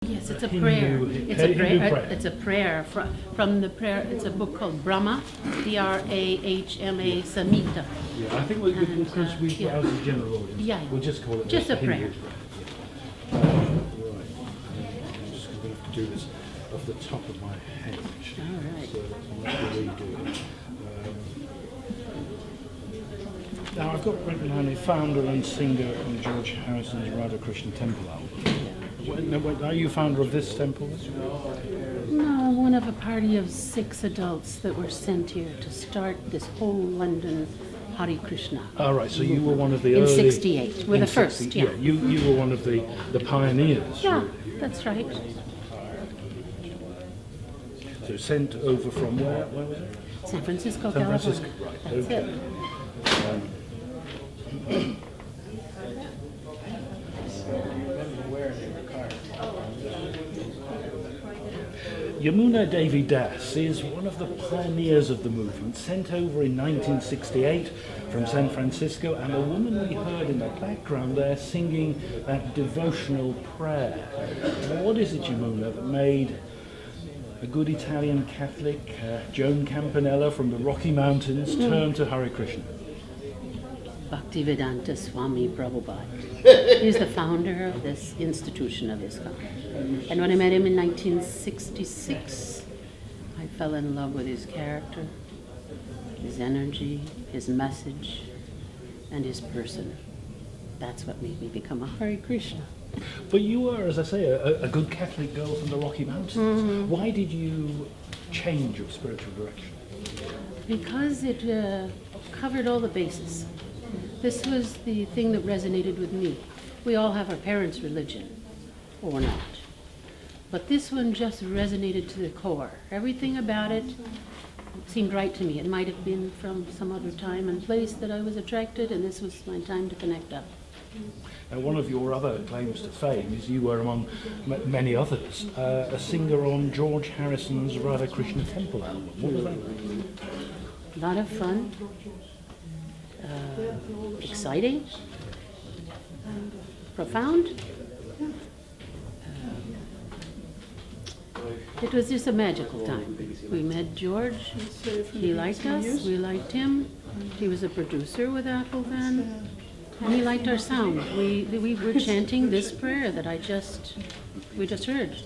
Yes, it's a Hindu, prayer. It's a Hindu prayer. prayer. It's a prayer from the prayer. It's a book called Brahma, Brahma Samhita. Yeah, I think because we yeah. as a general audience, Yeah. we'll just call it Just the a prayer. Hindu prayer. Yeah. Right. I'm just going to have to do this off the top of my head, actually. All right. So let's redo it. Now, I've got written down the founder and singer of George Harrison's Radha Krishna Temple album. Are you founder of this temple? No, one of a party of 6 adults that were sent here to start this whole London Hare Krishna. All right, so you were one of the in early... 68, we're the first, yeah. You were one of the pioneers. Yeah, really. that's right. So sent over from where was it? San Francisco, San California. Francisco, right, That's okay. it. Yamuna Devi Das is one of the pioneers of the movement, sent over in 1968 from San Francisco, and the woman we heard in the background there singing that devotional prayer. What is it, Yamuna, that made a good Italian Catholic, Joan Campanella from the Rocky Mountains, turn to Hare Krishna? Bhaktivedanta Swami Prabhupada. He's the founder of this institution of ISKCON. And when I met him in 1966, I fell in love with his character, his energy, his message, and his person. That's what made me become a Hare Krishna. But you were, as I say, a good Catholic girl from the Rocky Mountains. Mm-hmm. Why did you change your spiritual direction? Because it covered all the bases. This was the thing that resonated with me. We all have our parents' religion, or not. But this one just resonated to the core. Everything about it seemed right to me. It might have been from some other time and place that I was attracted, and this was my time to connect up. Now, one of your other claims to fame is you were, among many others, a singer on George Harrison's Radha Krishna Temple album. What was that? A lot of fun, exciting, profound. It was just a magical time. We met George. He liked us. We liked him. He was a producer with Apple then. And he liked our sound. We were chanting this prayer that we just heard.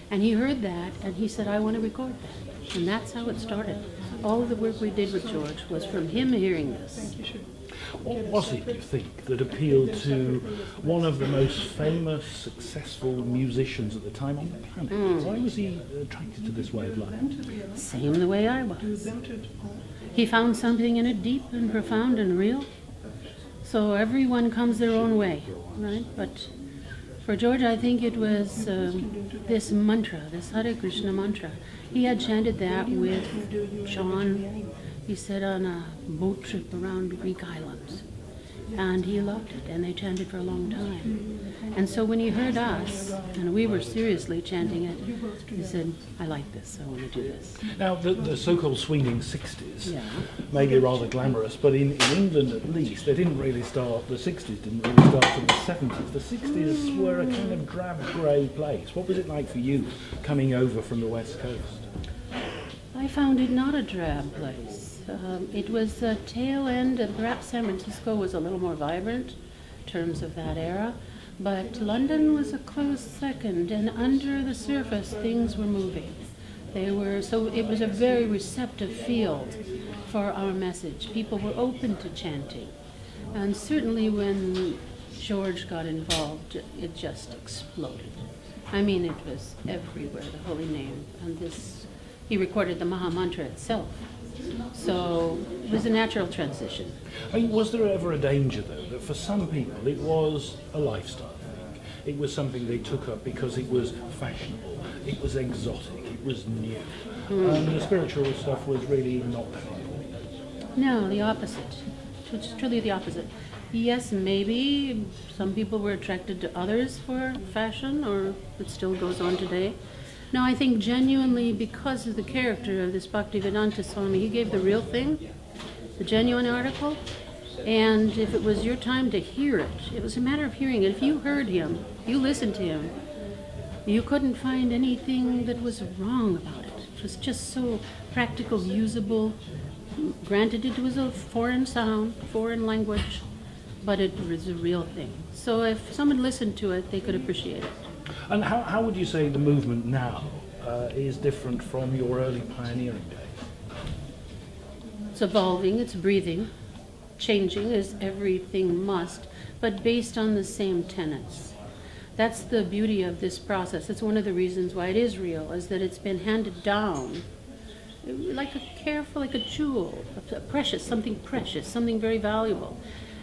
And he heard that, and he said, I want to record that. And that's how it started. All the work we did with George was from him hearing this. What was it, do you think, that appealed to one of the most famous, successful musicians at the time on the planet? Why was he attracted to this way of life? Same the way I was. He found something in it deep and profound and real. So everyone comes their own way, right? But for George, I think it was this mantra, this Hare Krishna mantra. He had chanted that with John, he said, on a boat trip around the Greek islands. And he loved it, and they chanted for a long time. And so when he heard us, and we were seriously chanting it, he said, I like this, I want to do this. Now, the so-called swinging 60s Yeah. may be rather glamorous, but in England at least, they didn't really start, the 60s didn't really start till the 70s. The 60s were a kind of drab grey place. What was it like for you coming over from the West Coast? I found it not a drab place. It was a tail end, and perhaps San Francisco was a little more vibrant in terms of that era, but London was a close second, and under the surface things were moving. So it was a very receptive field for our message. People were open to chanting, and certainly when George got involved, it just exploded. I mean, it was everywhere, the holy name, and he recorded the Maha Mantra itself. So it was a natural transition. I mean, was there ever a danger, though, that for some people it was a lifestyle thing? It was something they took up because it was fashionable, it was exotic, it was new. And the spiritual stuff was really not that important. No, the opposite. It's truly the opposite. Yes, maybe some people were attracted to others for fashion, or it still goes on today. No, I think genuinely because of the character of this Bhaktivedanta Swami, he gave the real thing, the genuine article, and if it was your time to hear it, it was a matter of hearing it. If you heard him, you listened to him, You couldn't find anything that was wrong about it. It was just so practical, usable. Granted, it was a foreign sound, foreign language, but it was a real thing. So if someone listened to it, they could appreciate it. And how would you say the movement now is different from your early pioneering days? It's evolving, it's breathing, changing as everything must, but based on the same tenets. That's the beauty of this process. It's one of the reasons why it is real, is that it's been handed down like a careful, like a jewel, something precious, something very valuable.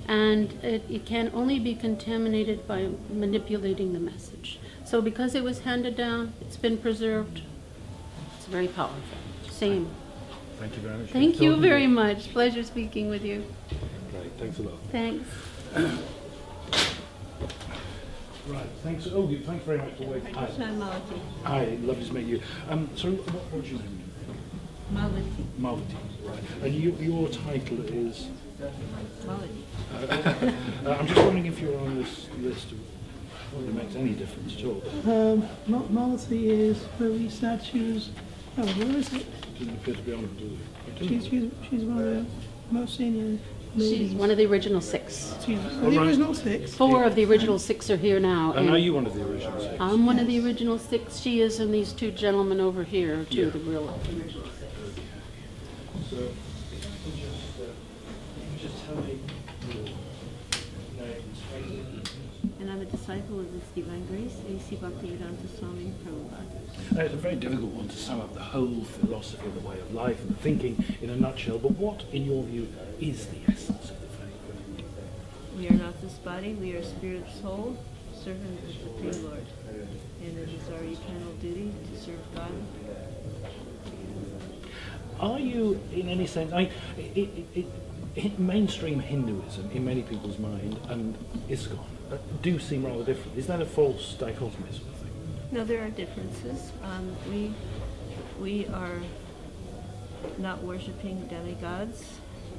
And it can only be contaminated by manipulating the message. So because it was handed down, it's been preserved, it's very powerful. Same. Thank you very much. Thank you very much. Pleasure speaking with you. Great, thanks a lot. Thanks. Right, thanks. Oh, thanks very much for waiting. Hi. Malati. Hi, lovely to meet you. Sorry, what's your name? Malati. Malati, right. And your title is? Malati. I'm just wondering if you're on this list, whether it makes any difference at all. Malati is Marie statues. Oh, where is it? Doesn't appear to be on it. She's one of the most senior ladies. She's one of the original 6. She's the original 6. 4 of the original 6 are here now. And are you one of the original 6? I'm one of the original 6. She is, and these 2 gentlemen over here are 2 of the real original 6. So, if you just tell me your names. And I'm a disciple of this Divine Grace, A.C. Bhaktivedanta Swami Prabhupada. It's a very difficult one to sum up the whole philosophy of the way of life and thinking in a nutshell, but what, in your view, is the essence of the faith? We are not this body, we are spirit, soul, servant of the Supreme Lord. And it is our eternal duty to serve God. Are you, in any sense, mainstream Hinduism, in many people's mind, and ISKCON do seem rather different. Is that a false dichotomy sort of thing? No, there are differences. We are not worshiping demigods.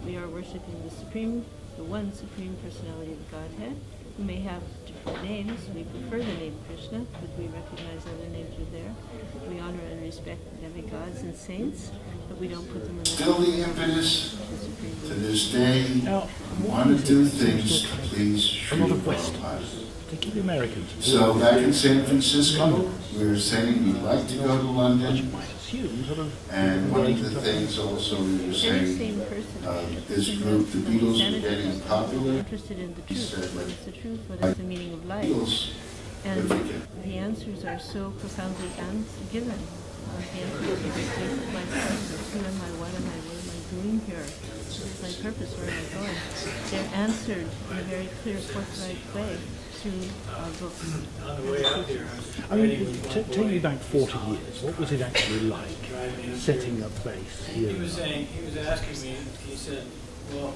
We are worshiping the one Supreme Personality of Godhead. We may have different names. We prefer the name Krishna, but we recognize other names are there. We honor and respect demigods and saints, but we don't put them in the Still the impetus to this day, want to do things to please Sri Prabhupada. Particularly Americans. So back in San Francisco, we were saying we'd like to go to London, and one of the things also we were saying, this group, the Beatles, were getting popular. Interested in the truth. What is the truth? What is the meaning of life? And the answers are so profoundly given. The answers are basic life questions. Who am I? What am I? What am I doing here? What's my purpose? Where am I going? They're answered in a very clear, forthright way through our books. I mean, take me back 40 years. What was it actually like setting up base here? He was asking me, he said, well,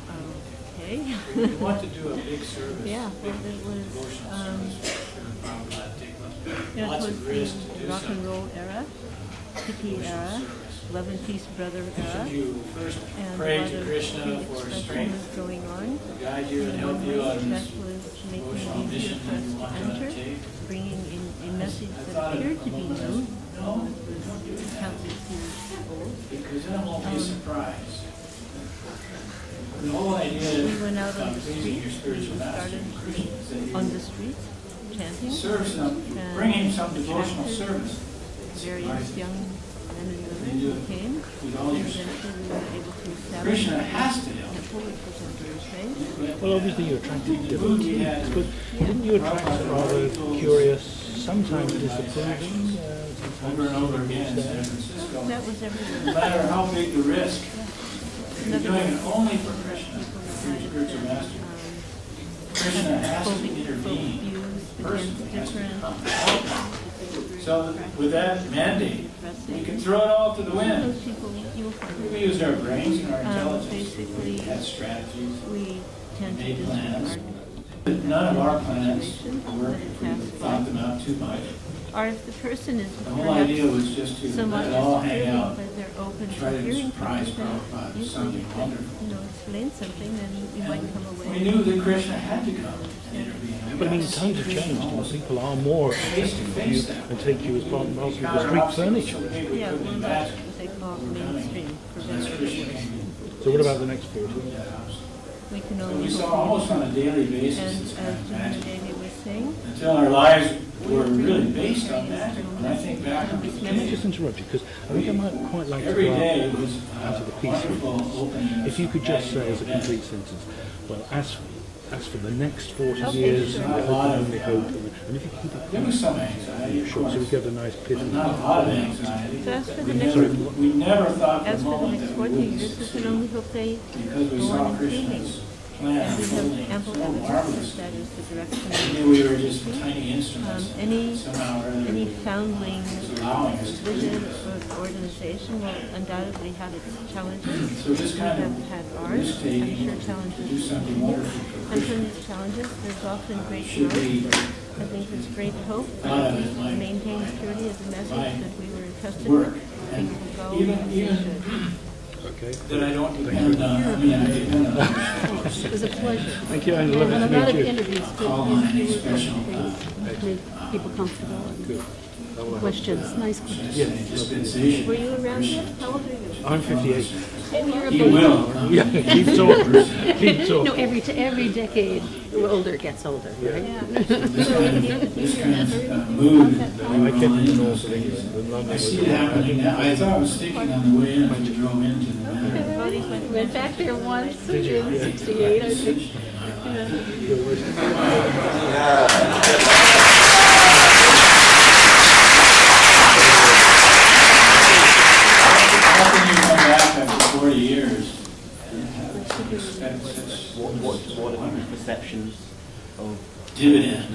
Okay. we want to do a big service. Yeah, well, big it was, devotional service. it Lots was of risk the to do rock and something. roll era, hippie era, Love and Peace Brother era, Should you first and pray a lot to of Krishna free for expression strength was going on. to guide you and help you That on this was making devotional it easier mission for us you to want to enter, undertake? bringing in a message that appeared to be new, was countless years old. Because then it won't be a surprise. The whole idea We went out on of the pleasing street, your spiritual we master, started Krishna, is that you on the streets, chanting, serve some, and bring him some devotional attracted service various young men and women You do who it came, with all and your strength. eventually we were able to establish Krishna a has to help. temple which was Emperor's Way. Well, obviously you attracted The different mood we had because didn't you attract rather curious, sometimes disapproving, over and over again in San Francisco. That was No everywhere. matter how big the risk, you're Another doing it one, only for Krishna, people for your decided spiritual that master. Krishna has to folk intervene views personally, against has to different come. So with that mandate, we can throw it all to the wind. those people you will find. We used our brains and our intelligence. Basically, We had strategies. we tend to Made just plans. argue. None of our plans worked if we thought them out too much. Or if the person is The whole idea perhaps was just to somewhat let it all hang disapproving, out. but they're open Try to to hearing from surprise you, then Prabhupada with usually something you can, wonderful. explain something, then you might come away. We knew that Krishna had to come and intervene. We But I mean, times have changed, and people are more accepting of you and take you as part and parcel of the street furniture. Yeah, we're not what they call mainstream for better or worse. So what about the next 40? We can only We saw hope. almost on a daily And basis. as Jim and Davey was saying, Until our lives were really based on magic. When I think back on the Let me just interrupt you, because I think I might quite like every to day it was answer the piece. wonderful opening. If you could just say as a complete sentence, well, as for the next 40 years, sure. I hope and only hope, and if you could keep it There was some anxiety, of short, course, so we get a nice but pithy. not a lot of anxiety. so as for the next, We never thought for a as for the moment next that 40 we years, we can only hope they because we go saw on improving. Krishna's plan And we unfolding have ample so evidence marvelous. that that is the We direction. knew we were just tiny instruments. Any Somehow or other, any foundling allowing us to religion or organization will undoubtedly have its challenges. So this We kind have of had ours. I'm risk-taking sure to do challenges something continue. wonderful for And Krishna from these challenges, there's often great should growth. be I think there's great hope thought that of as we my maintain purity as a message that we were entrusted work. with. And Things will go even as they should. Okay. that I don't depend on, I mean, I depend on others. It was a pleasure. Thank you, and And lovely a to lot of meet you. interviews, Call on any you were special, made people comfortable. Good. Questions, nice questions. Yeah, dispensation. Were you around yet? How old are you? I'm 58. Oh, you're a He baby. will. Yeah, keep talking. Keep No, talking. every decade, the older gets older, right? This kind of mood. I came from the north of England, and London I was see it happening now. I thought it was sticking on the way in as we drove into the Devotees went Went back there once in '68, I think. How can you come back after 40 years? That's What are people's perceptions of dividend.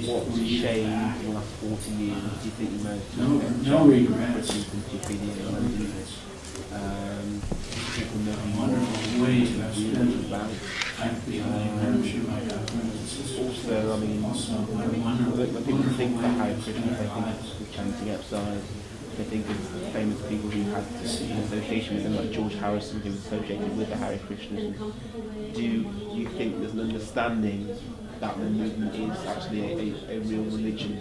what's changed in the last 40 years? Do you think most No regrets. people you've been in London, people know Wonderful way to have spent about? I'm sure my brothers and sisters. Also, I mean, Also, when people think about Hare Krishna, they think of chanting outside. They think of famous people who had an association with them, like George Harrison, who was associated with the Hare Krishnas. Do you think there's an understanding that the movement is actually a real religion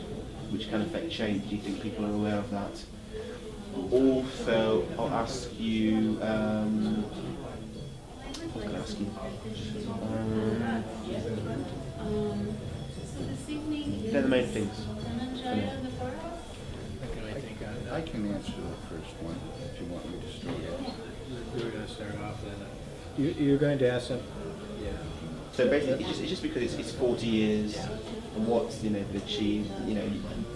which can affect change? Do you think people are aware of that? Also, I'll ask you, what was I going to ask you? They're the main things. I can answer the first one if you want me to start off. We're going to start off then. You're going to ask them? So basically, it's just because it's 40 years, and what's been achieved.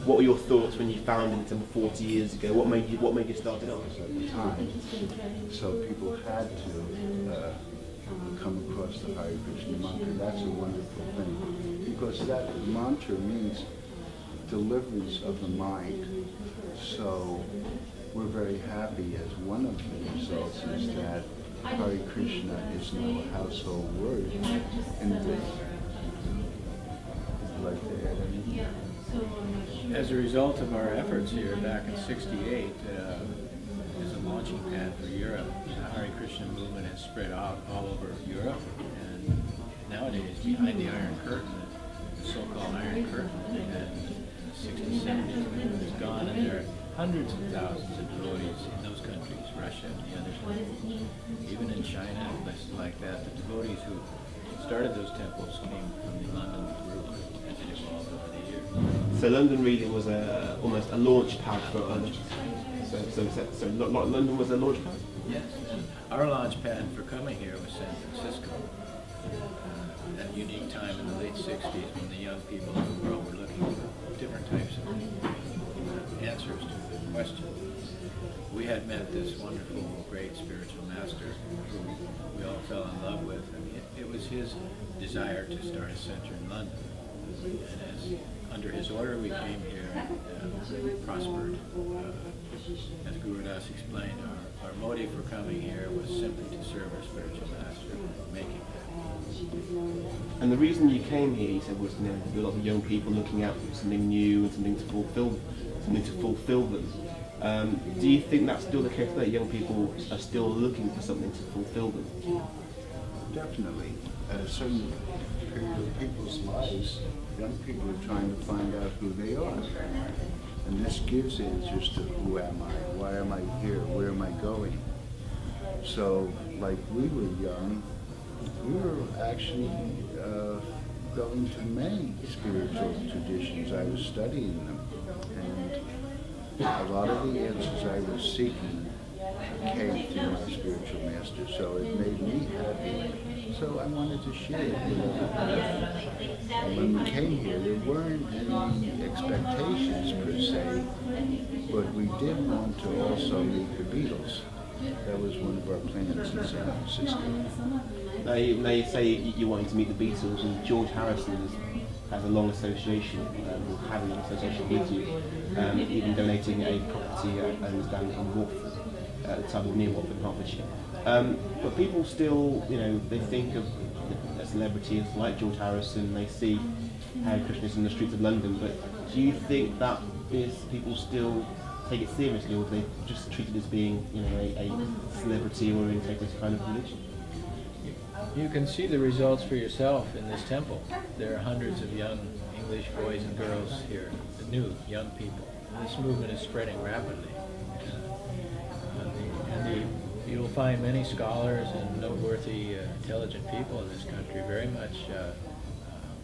What were your thoughts when you founded it 40 years ago? What made you start it off? At the time, so people had to come across the Hare Krishna mantra. That's a wonderful thing, because that mantra means deliverance of the mind. So we're very happy as one of the results is that Hare Krishna is now a household word in the like to add anything? As a result of our efforts here back in '68, as a launching pad for Europe, the Hare Krishna movement has spread out all over Europe, and nowadays behind the Iron Curtain, the so-called Iron Curtain, and 60, 70 is gone, and there are hundreds of thousands of devotees in those countries, Russia and the others. Even in China and places like that, the devotees who started those temples came from the London group as it evolved over the years. So London really was almost a launch pad for others. So London was a launch pad? Yes. Our launch pad for coming here was San Francisco. At a unique time in the late 60s when the young people of the world were looking for different types of answers to the questions. We had met this wonderful, great spiritual master who we all fell in love with, and it was his desire to start a center in London. And under his order, we came here and prospered. As Guru Das explained, our motive for coming here was simply to serve our spiritual master, making that. And the reason you came here, you said, was there were a lot of young people looking out for something new and something to fulfill them. Do you think that's still the case, that young people are still looking for something to fulfill them? Definitely. At a certain period of people's lives, young people are trying to find out who they are. And this gives answers to who am I, why am I here, where am I going. So, like we were young, we were actually going to many spiritual traditions. I was studying them. And a lot of the answers I was seeking came through my spiritual master. So it made me happy. So I wanted to share it with everybody. And when we came here, there weren't any expectations per se, but we did want to also meet the Beatles. That was one of our plans in San Francisco. Now you say you wanted to meet the Beatles, and George Harrison has a long association, or had a long association with you, even donating a property, I understand, in Watford, at the time near Watford, Hertfordshire. But people still, they think of celebrities like George Harrison, they see Hare Krishnas in the streets of London, but do you think that people still take it seriously, or do they just treat it as being, a celebrity-oriented kind of religion? You can see the results for yourself in this temple. There are hundreds of young English boys and girls here, the new young people. And this movement is spreading rapidly. You'll find many scholars and noteworthy, intelligent people in this country very much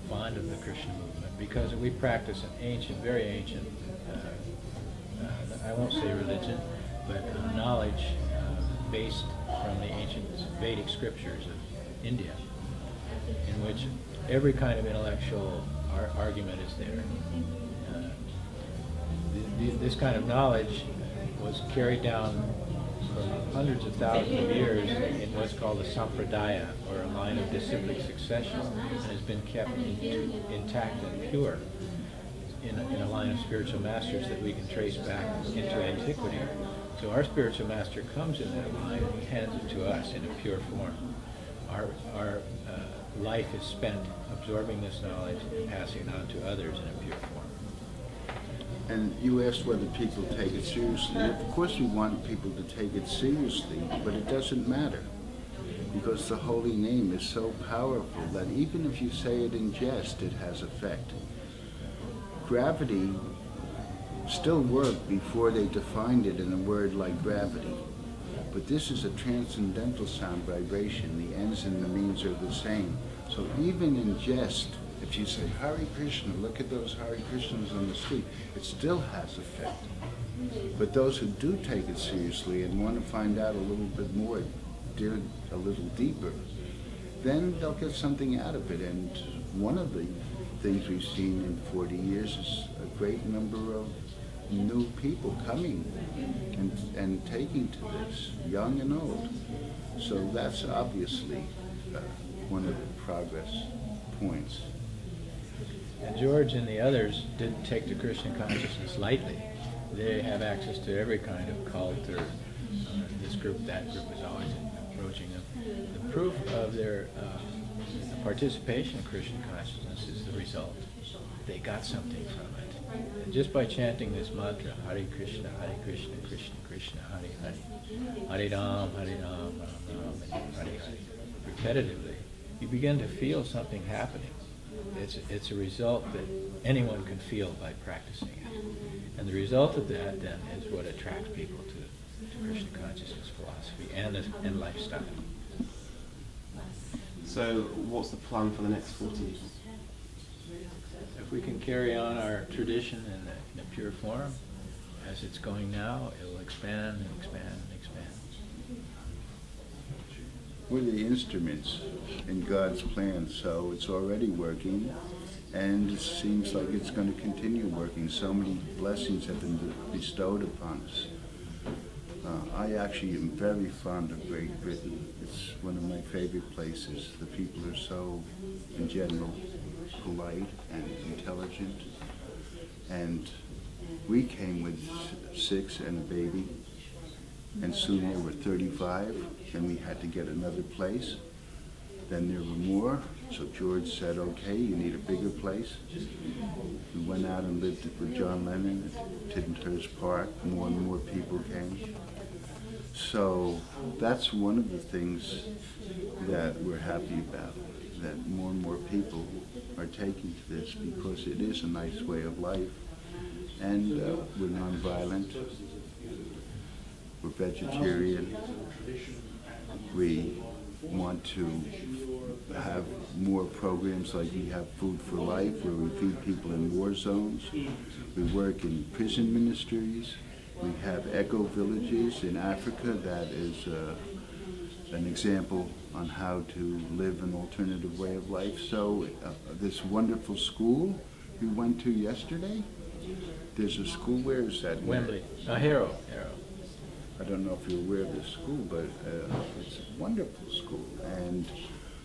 fond of the Christian movement, because we practice an ancient, very ancient, I won't say religion, but knowledge based from the ancient Vedic scriptures of India, in which every kind of intellectual argument is there. This kind of knowledge was carried down for hundreds of thousands of years in what's called a sampradaya, or a line of disciplic succession, and has been kept intact and pure in a line of spiritual masters that we can trace back into antiquity. So our spiritual master comes in that line and he hands it to us in a pure form. Our life is spent absorbing this knowledge and passing it on to others in a pure form. And you asked whether people take it seriously. Of course we want people to take it seriously, but it doesn't matter, because the holy name is so powerful that even if you say it in jest, it has effect. Gravity still worked before they defined it in a word like gravity. But this is a transcendental sound vibration. The ends and the means are the same. So even in jest, if you say, Hare Krishna, look at those Hare Krishnas on the street, it still has effect. But those who do take it seriously and want to find out a little bit more, dig a little deeper, then they'll get something out of it. And one of the things we've seen in 40 years is a great number of new people coming and taking to this, young and old. So that's obviously one of the progress points. And George and the others didn't take the Christian consciousness lightly. They have access to every kind of cult, or this group, that group is always approaching them. The proof of their participation in Christian consciousness is the result. They got something from it. And just by chanting this mantra, Hare Krishna, Krishna Krishna, Hare Hare, Hare Ram, Ram Ram, and Hare Hare, repetitively, you begin to feel something happening. It's a result that anyone can feel by practicing it. And the result of that, then, is what attracts people to Krishna consciousness philosophy and lifestyle. So, what's the plan for the next 40 years? If we can carry on our tradition in a pure form, as it's going now, it will expand and expand and expand. We're the instruments in God's plan, so it's already working, and it seems like it's going to continue working. So many blessings have been bestowed upon us. I actually am very fond of Great Britain. It's one of my favorite places. The people are so, in general, polite and intelligent. And we came with 6 and a baby, and soon there were 35, and we had to get another place. Then there were more, so George said, okay, you need a bigger place. We went out and lived with John Lennon at Tittenhurst Park. More and more people came. So that's one of the things that we're happy about. that more and more people are taking to this, because it is a nice way of life. And we're nonviolent, we're vegetarian, we want to have more programs like we have Food for Life, where we feed people in war zones. We work in prison ministries. We have eco villages in Africa. That is an example on how to live an alternative way of life. So this wonderful school we went to yesterday, there's a school, where is that? Wembley. Harrow. I don't know if you're aware of this school, but it's a wonderful school. And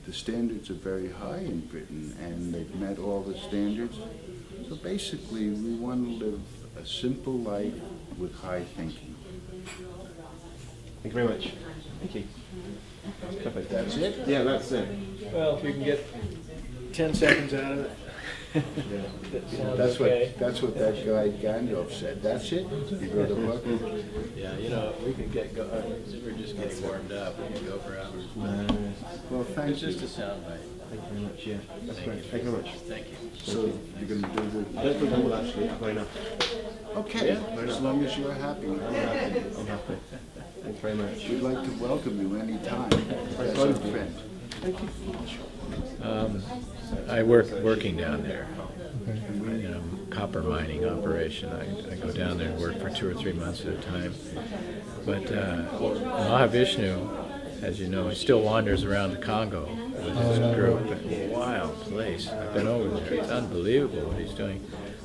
the standards are very high in Britain, and they've met all the standards. So basically, we want to live a simple life with high thinking. Thank you very much. Thank you. Perfect. That's it? Yeah, that's it. Well, if we can get 10 seconds out of it. That's what that guy Gandalf said. That's it? You wrote a book? Yeah, you know, we could get going. We're just getting warmed up. We could go for hours. Well, thank you. It's just a sound bite. Thank you very much, yeah. That's great. Thank you very much. Thank you. So you're going to do I don't think I will actually, I'm going up. Okay, as long as you're happy. I'm happy. I'm happy. Thank you very much. We'd like to welcome you anytime as a friend. Thank you. I working down there. You know, copper mining operation. I go down there and work for 2 or 3 months at a time. But Mahavishnu, as you know, he still wanders around the Congo with his group. A wild place. I've been over there. It's unbelievable what he's doing.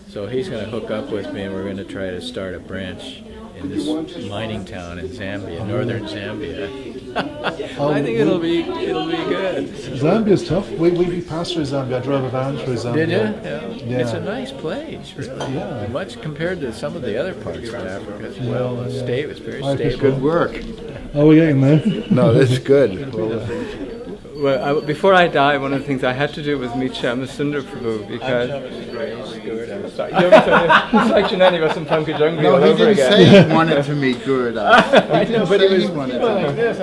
So he's going to hook up with me, and we're going to try to start a branch in this mining town in Zambia, northern Zambia. I think it'll be good. Zambia's tough. We passed through Zambia. I drove a van through Zambia. Did you? Yeah. It's a nice place, really. Yeah. Much compared to some of the other parts of Africa as well. It's very stable. Good work. Oh, we're getting there. No, that's good. Well, before I die, one of the things I had to do was meet Shyamsundar Prabhu, because... Sorry, it's like Janani was some Punky Jungri all over again. No, he didn't say he wanted to meet Guru. I know, but he was wanted like this.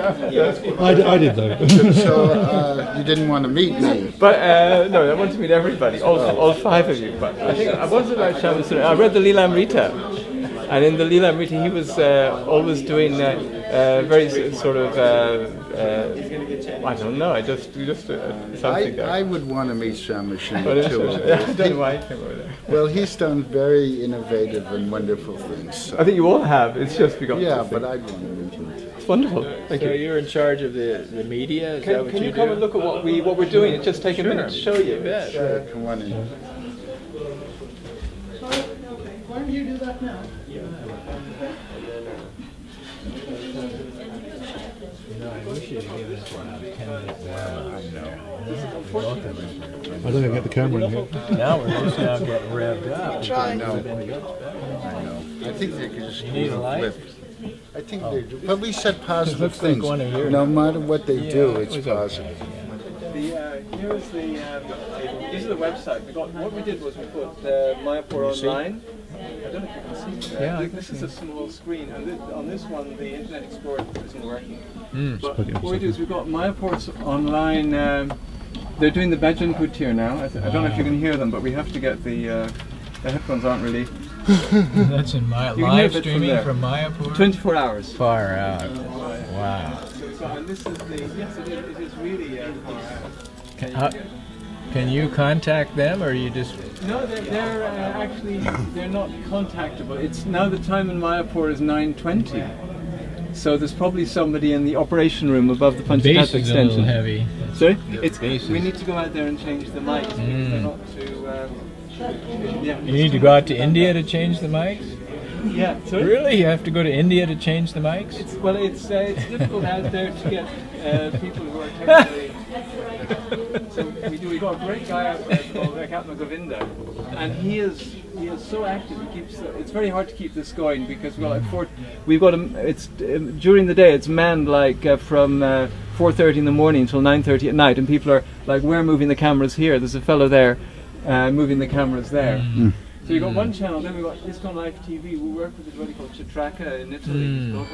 I did though. So you didn't want to meet me? But no, I want to meet everybody, all 5 of you. But I think I was about Shyamsundar. I read the Leelamrita, and in the Leelamrita he was always doing very sort of I don't know. I just something. I would want to meet Shyamsundar too. I don't know why he came over there. Well, he's done very innovative and wonderful things. So. I think you all have. It's just because. Yeah, but I'd want to meet him too. It's wonderful. Thank you. So you're in charge of the media? Is that what can you do? come and look at what we're doing? It's just take a minute to show you. Sure, come on in. Why don't you do that now? I wish you'd give us about 10-minute warm-up. I know. I don't even get the camera in here. Now we're just now getting revved up. I know. I think they could just need a light? I think they do. But we said positive looks like things. one of yours. No matter what they do, it's it was positive. Here's this is the website. What we did was we put Mayapur online. I don't know if you can see. Yeah, this is a small screen, and on this one the Internet Explorer isn't working. But Okay, what we do is we've got Mayapur's online. They're doing the Bhajan Kutir now. I don't know if you can hear them, but we have to get the headphones aren't really. That's in live streaming from Mayapur? 24 hours. Far out. Wow. And this is yes, it is really far out. Can you contact them, or you just... No, they're actually, they're not contactable. It's now the time in Mayapur is 9:20. So there's probably somebody in the operation room above the Panchayat extension. Base is a little heavy. Sorry? We need to go out there and change the mics because they're not too... yeah. You need to go out to India to change the mics? Yeah, sorry? Really? You have to go to India to change the mics? It's difficult out there to get people who are technically... So we got a great guy out there called Ekatma Govinda, and he is so active. He keeps. It's very hard to keep this going because we've got it's during the day. It's manned like from 4:30 in the morning until 9:30 at night, and people are like, we're moving the cameras here. There's a fellow there moving the cameras there. So you've got one channel, then we've got ISKCON Live TV. We work with a buddy called Chitraka in Italy. Mm.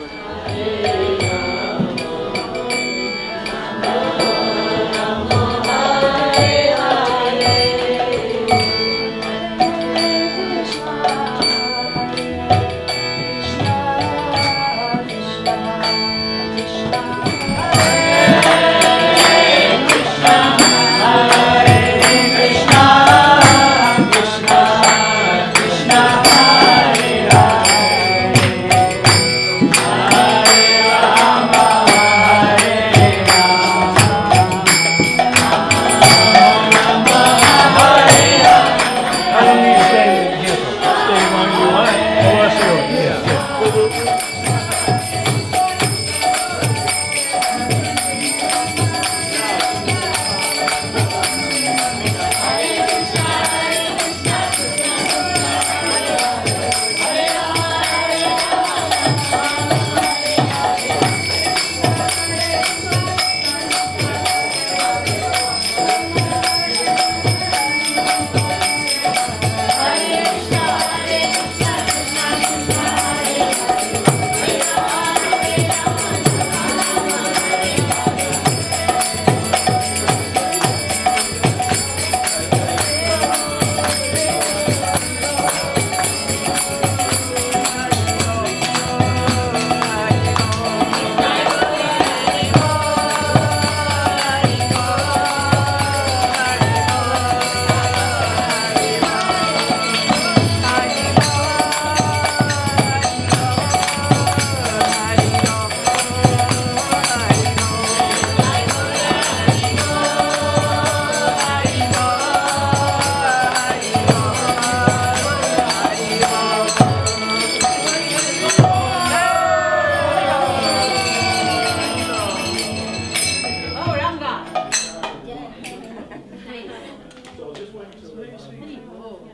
That's very sweet. Hey, whoa.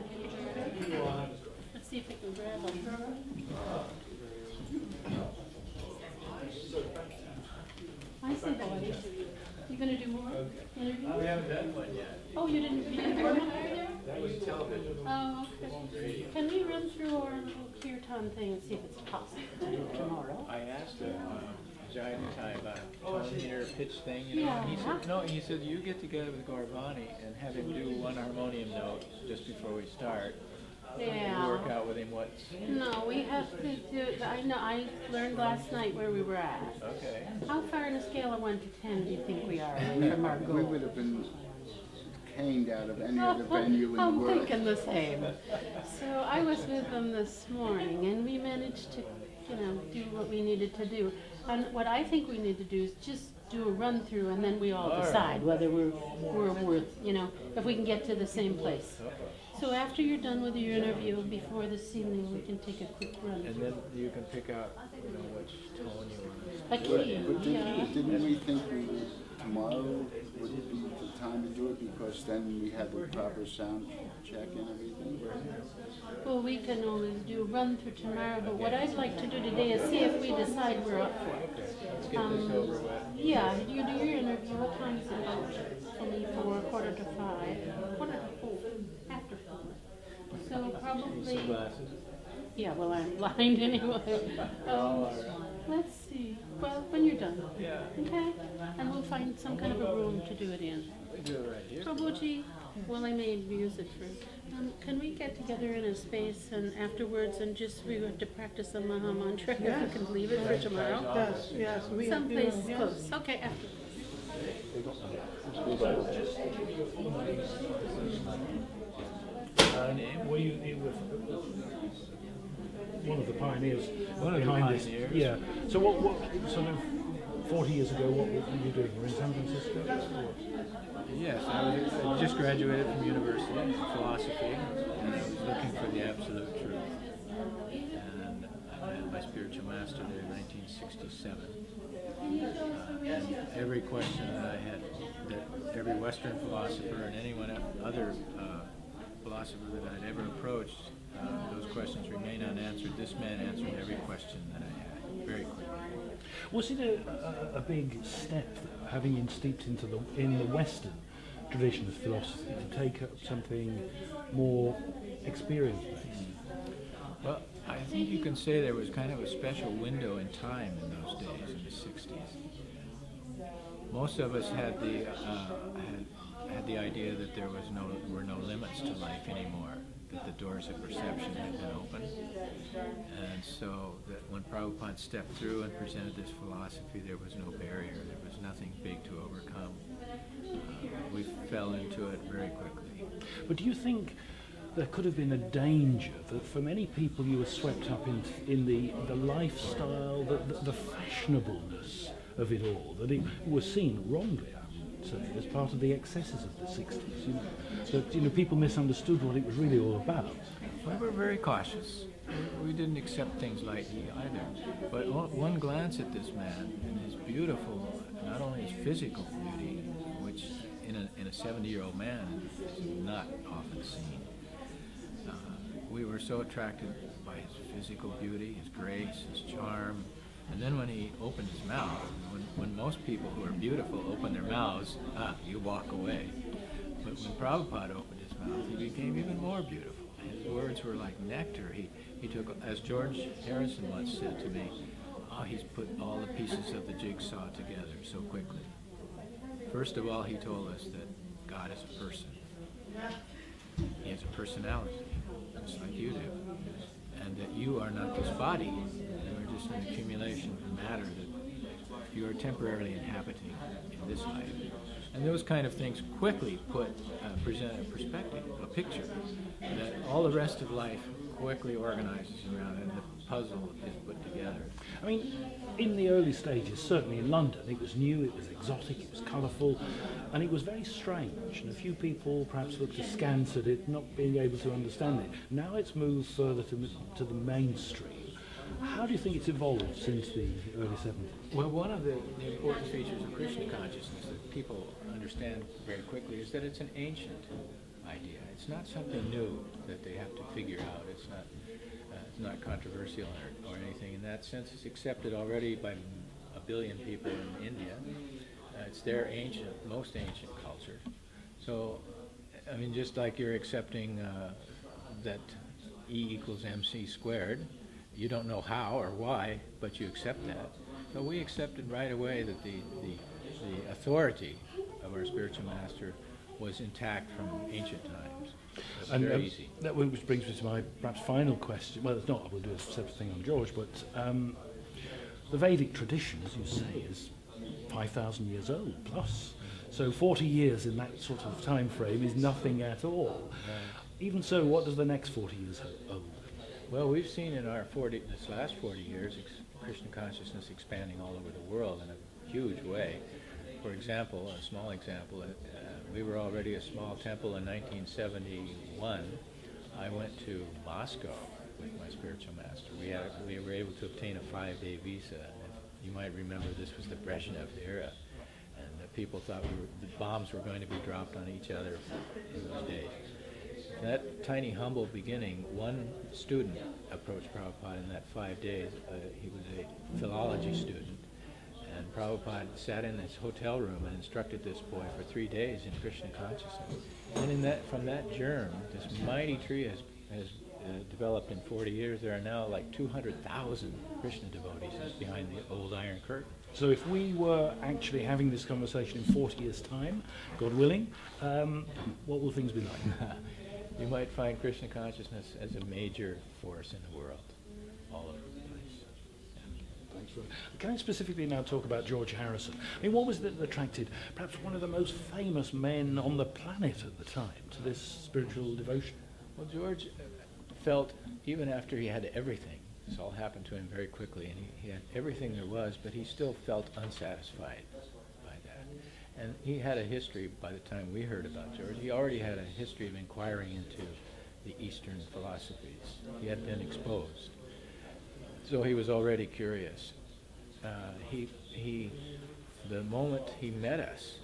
Let's see if we can grab them. I see, Bobby. You gonna do more interviews? We haven't done one yet. Oh, you didn't do one there? That was television. Oh, okay. Can we run through our little kirtan thing and see if it's possible to do it tomorrow? I asked Giant Guy about a tone meter pitch thing, you know, Yeah. and he said, no, he said, you get together with Gorvani and have him do one harmonium note just before we start. Yeah. Work out with him what's... No, we have to do, I know, I learned last night where we were at. Okay. How far in a scale of 1 to 10 do you think we are away from our goal? We would have been caned out of any other venue in the I'm world. thinking the same. So I was with them this morning, and we managed to, you know, do what we needed to do. And what I think we need to do is just do a run through, and then we all decide whether we're worth, you know, if we can get to the same place. So after you're done with your interview, before this evening, we can take a quick run. And then you can pick out, you know, which tone you want. A key, But yeah. didn't we think tomorrow would be the time to do it because then we have the proper sound check and everything? Well, we can always do a run through tomorrow, but what I'd like to do today is see if we decide we're up for it. Let's get this over with. Yeah, you do your interview. What time is it about? Only 4, quarter to 5, quarter to 4, after 4. So probably. Glasses. Yeah, well, I'm blind anyway. Let's see. Well, when you're done. Yeah. Okay? And we'll find some kind of a room to do it in. We do it right here. Prabhuji, well, I may use it for. Can we get together in a space and afterwards and just we have to practice the Maha Mantra? If we can leave it for tomorrow. Yes, yes. We have to, Someplace yes. close. Okay, after. Were you were one of the pioneers One of the behind this? pioneers. Yeah. So what sort of 40 years ago, what were you doing? You were in San Francisco? Yes, I just graduated from university in philosophy, and I was looking for the absolute truth. And I met my spiritual master there in 1967. And every question that I had, that every Western philosopher and anyone other philosopher that I'd ever approached, those questions remain unanswered. This man answered every question that I had very quickly. Was it a big step, having been steeped in the Western tradition of philosophy, to take up something more experience-based? Well, I think you can say there was kind of a special window in time in those days, in the 60s. Most of us had the idea that there were no limits to life anymore, that the doors of perception had been opened. And so that when Prabhupada stepped through and presented this philosophy, there was no barrier, there was nothing big to overcome. We fell into it very quickly. But do you think there could have been a danger that for many people you were swept up in the lifestyle, the fashionableness of it all, that it was seen wrongly, I would say, as part of the excesses of the 60s, you know, that people misunderstood what it was really all about? We were very cautious. We didn't accept things lightly either. But one glance at this man and his beautiful, not only his physical beauty, which in a 70-year-old man is not often seen. We were so attracted by his physical beauty, his grace, his charm. And then when he opened his mouth, when most people who are beautiful open their mouths, you walk away. But when Prabhupada opened his mouth, he became even more beautiful. His words were like nectar. He took, as George Harrison once said to me, he's put all the pieces of the jigsaw together so quickly. First of all, he told us that God is a person. He has a personality, just like you do. And that you are not this body. You are just an accumulation of matter that you are temporarily inhabiting in this life. And those kind of things quickly present a perspective, a picture, that all the rest of life quickly organizes around, and the puzzle is put together. I mean, in the early stages, certainly in London, it was new, it was exotic, it was colourful, and it was very strange, and a few people perhaps looked askance at it, not being able to understand it. Now it's moved further to the mainstream. How do you think it's evolved since the early 70s? Well, one of the important features of Krishna consciousness that people understand very quickly is that it's an ancient idea. it's not something new that they have to figure out. It's not controversial or anything in that sense. It's accepted already by 1 billion people in India. It's their most ancient culture. So, I mean, just like you're accepting that E equals MC squared, you don't know how or why, but you accept that. So we accepted right away that the authority of our spiritual master was intact from ancient times. It's very easy. That which brings me to my perhaps final question. Well, it's not. We'll do a separate thing on George, but the Vedic tradition, as you say, is 5,000 years old plus. So 40 years in that sort of time frame is nothing at all. Even so, what does the next 40 years hold? Well, we've seen in our this last 40 years Krishna consciousness expanding all over the world in a huge way. For example, a small example, we were already a small temple in 1971. I went to Moscow with my spiritual master. We were able to obtain a 5-day visa. You might remember this was the Brezhnev era, and people thought the bombs were going to be dropped on each other in those days. That tiny, humble beginning, one student approached Prabhupada in that 5 days. He was a philology student, and Prabhupada sat in his hotel room and instructed this boy for 3 days in Krishna consciousness. And from that germ, this mighty tree has developed in 40 years. There are now like 200,000 Krishna devotees behind the old Iron Curtain. So if we were actually having this conversation in 40 years' time, God willing, what will things be like? You might find Krishna consciousness as a major force in the world, all over the place. Yeah. Thanks for that. Can I specifically now talk about George Harrison? I mean, what was it that attracted perhaps one of the most famous men on the planet at the time to this spiritual devotion? Well, George felt, even after he had everything, this all happened to him very quickly, and he had everything there was, but he still felt unsatisfied by that. And he had a history, by the time we heard about George, he already had a history of inquiring into the Eastern philosophies. He had been exposed. So he was already curious. The moment he met us,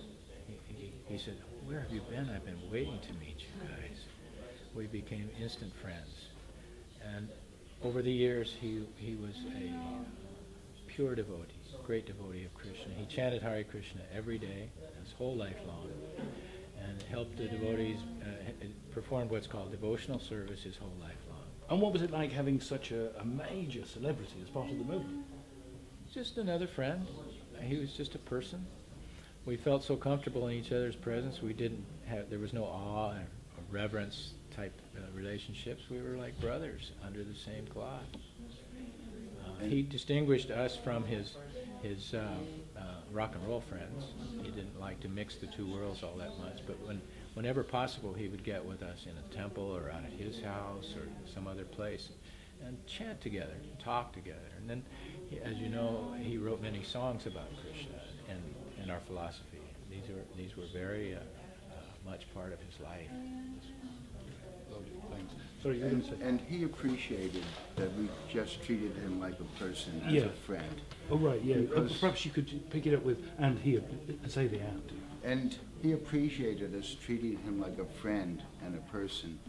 he said, "Where have you been? I've been waiting to meet you guys." We became instant friends. And over the years, he was a pure devotee, great devotee of Krishna. He chanted Hare Krishna every day, his whole life long, and helped the devotees, performed what's called devotional service his whole life long. And what was it like having such a major celebrity as part of the movement? Just another friend. He was just a person. We felt so comfortable in each other's presence. There was no awe or reverence type relationships. We were like brothers under the same cloth. He distinguished us from his rock and roll friends. He didn't like to mix the two worlds all that much, but whenever possible, he would get with us in a temple or out at his house or some other place and chant together, talk together. And then, as you know, he wrote many songs about Krishna and our philosophy. These were very much part of his life. Thanks. Sorry, you were going to say. And he appreciated that we just treated him like a person, as a friend. Oh, right, yeah. Perhaps you could pick it up with, and here, say the and. And he appreciated us treating him like a friend and a person.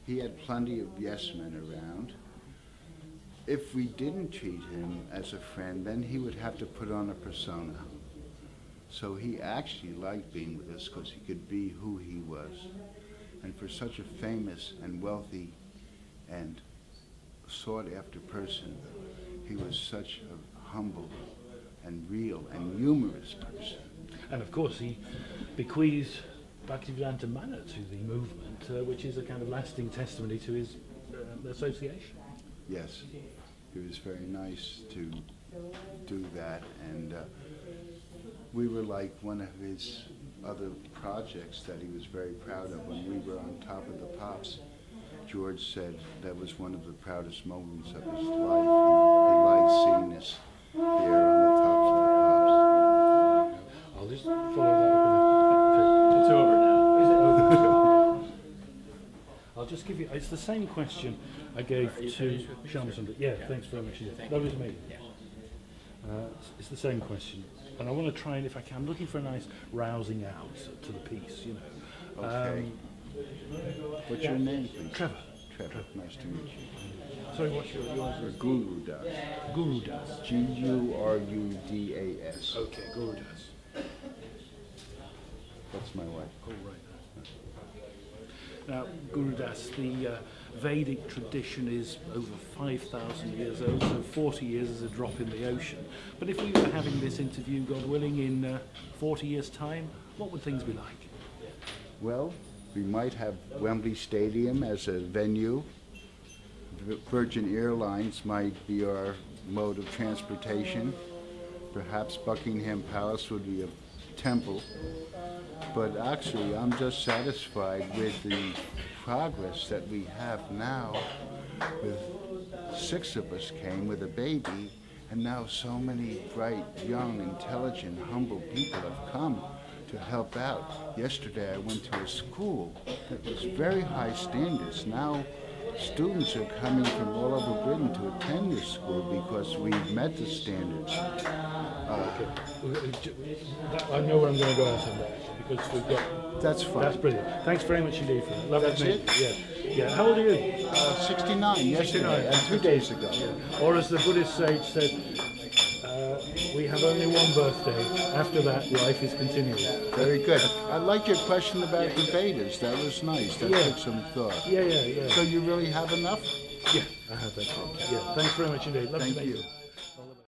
He had plenty of yes men around. If we didn't treat him as a friend, then he would have to put on a persona. So he actually liked being with us because he could be who he was. And for such a famous and wealthy and sought-after person, he was such a humble and real and humorous person. And of course, he bequeathed Bhaktivedanta Mana to the movement, which is a kind of lasting testimony to his association. Yes, it was very nice to do that, and we were like one of his other projects that he was very proud of. When we were on top of the pops, George said that was one of the proudest moments of his life. He liked seeing us there on the tops of the pops. I'll just follow that up. It's over now. Is it over? I'll just give you, it's the same question I gave to Shamsundar. Yeah, thanks very much. That was me. It's the same question. And I want to try and, if I can, I'm looking for a nice rousing out to the piece, you know. Okay. What's your name, please? Trevor. Trevor. Nice to meet you. Sorry, what's yours? Guru Das. Guru Das. Gurudas. Okay, Guru Das. That's my wife. Oh, right. Now, Guru Das, the Vedic tradition is over 5,000 years old, so 40 years is a drop in the ocean. But if we were having this interview, God willing, in 40 years' time, what would things be like? Well, we might have Wembley Stadium as a venue. Virgin Airlines might be our mode of transportation. Perhaps Buckingham Palace would be a temple. But actually, I'm just satisfied with the progress that we have now. With 6 of us came with a baby, and now so many bright, young, intelligent, humble people have come to help out. Yesterday I went to a school that was very high standards. Now students are coming from all over Britain to attend this school because we've met the standards. Okay. I know where I'm going to go on that because we've got... That's fine. That's brilliant. Thanks very much indeed for that. Lovely That's to meet it? you. Yeah. How old are you? 69 yesterday, and 2 days ago. Yeah. Or as the Buddhist sage said, we have only one birthday. After that, life is continuing. Very good. I like your question about the Vedas. That was nice. That took some thought. Yeah. So you really have enough? Yeah, I have that. Yeah. Thanks very much indeed. Love to meet you.